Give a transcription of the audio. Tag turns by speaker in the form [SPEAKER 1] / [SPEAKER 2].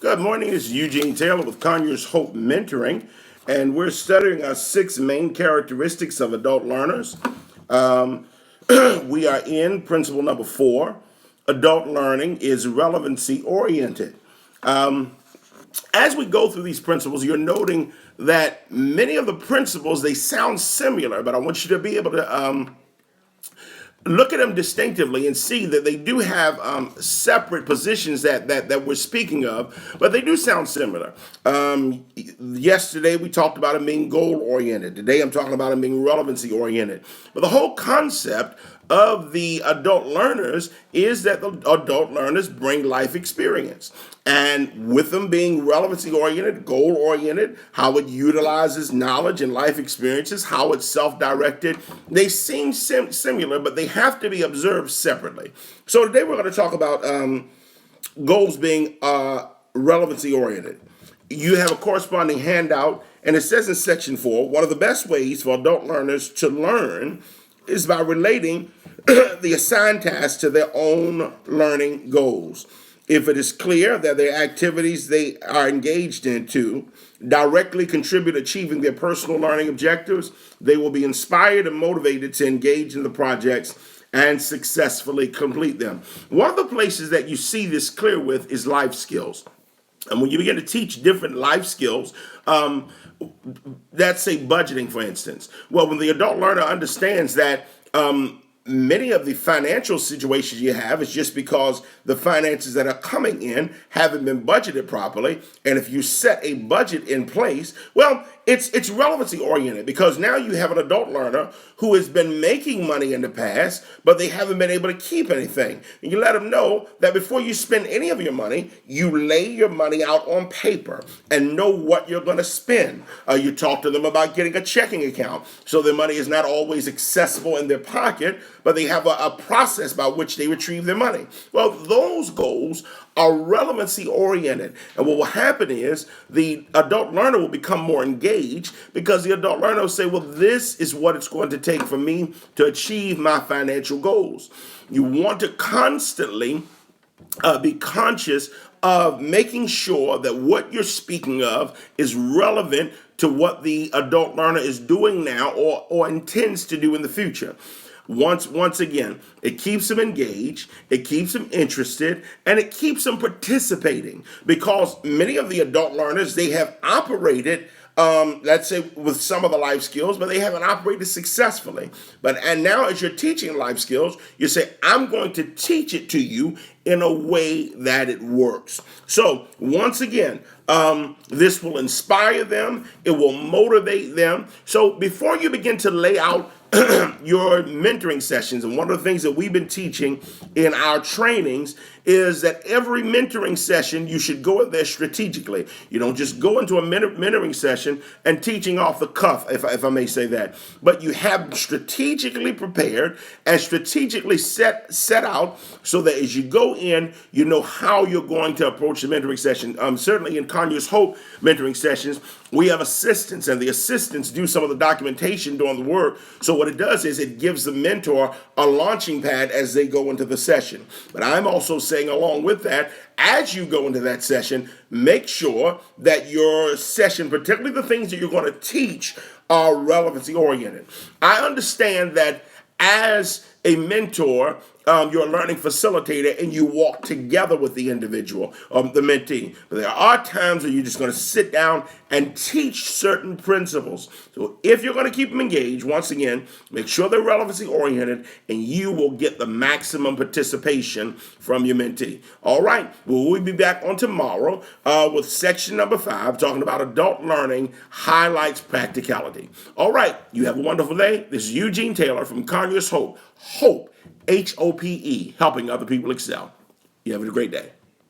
[SPEAKER 1] Good morning. This is Eugene Taylor with Conyers Hope Mentoring, and we're studying our 6 main characteristics of adult learners. Um, we are in principle number 4. Adult learning is relevancy oriented. As we go through these principles, you're noting that many of the principles, they sound similar, but I want you to be able to look at them distinctively and see that they do have separate positions that we're speaking of, but they do sound similar. Yesterday we talked about them being goal oriented. Today I'm talking about them being relevancy oriented. But the whole concept of the adult learners is that the adult learners bring life experience. And with them being relevancy oriented, goal oriented, how it utilizes knowledge and life experiences, how it's self directed, they seem similar, but they have to be observed separately. So today we're going to talk about goals being relevancy oriented. You have a corresponding handout, and it says in section 4 one of the best ways for adult learners to learn is by relating the assigned tasks to their own learning goals. If it is clear that their activities they are engaged into directly contribute to achieving their personal learning objectives, they will be inspired and motivated to engage in the projects and successfully complete them. One of the places that you see this clear with is life skills. And when you begin to teach different life skills, let's say budgeting, for instance. Well, when the adult learner understands that many of the financial situations you have is just because the finances that are coming in haven't been budgeted properly. And if you set a budget in place, well, it's relevancy oriented, because now you have an adult learner who has been making money in the past, but they haven't been able to keep anything. And you let them know that before you spend any of your money, you lay your money out on paper and know what you're going to spend. You talk to them about getting a checking account so their money is not always accessible in their pocket, but they have a process by which they retrieve their money. Well, those goals are relevancy oriented. And what will happen is the adult learner will become more engaged, because the adult learner will say, well, this is what it's going to take for me to achieve my financial goals. You want to constantly be conscious of making sure that what you're speaking of is relevant to what the adult learner is doing now or intends to do in the future. Once again, it keeps them engaged, it keeps them interested, and it keeps them participating, because many of the adult learners, they have operated let's say with some of the life skills, but they haven't operated successfully. And now as you're teaching life skills, you say, I'm going to teach it to you in a way that it works. So once again, this will inspire them, it will motivate them. So before you begin to lay out your mentoring sessions, and one of the things that we've been teaching in our trainings is that every mentoring session you should go in there strategically. You don't just go into a mentoring session and teaching off the cuff, if I may say that, but you have strategically prepared and strategically set out so that as you go in, you know how you're going to approach the mentoring session. Certainly in Conyers Hope mentoring sessions, we have assistants, and the assistants do some of the documentation doing the work. So what it does is it gives the mentor a launching pad as they go into the session. But I'm also saying along with that, as you go into that session, make sure that your session, particularly the things that you're going to teach, are relevancy oriented. I understand that as a mentor, you're a learning facilitator, and you walk together with the individual, the mentee. But there are times where you're just going to sit down and teach certain principles. So if you're going to keep them engaged, once again, make sure they're relevancy oriented, and you will get the maximum participation from your mentee. All right, well, we'll be back on tomorrow with section number 5, talking about adult learning highlights practicality. All right, you have a wonderful day. This is Eugene Taylor from Conyers Hope. Hope, HOPE, helping other people excel. You have a great day.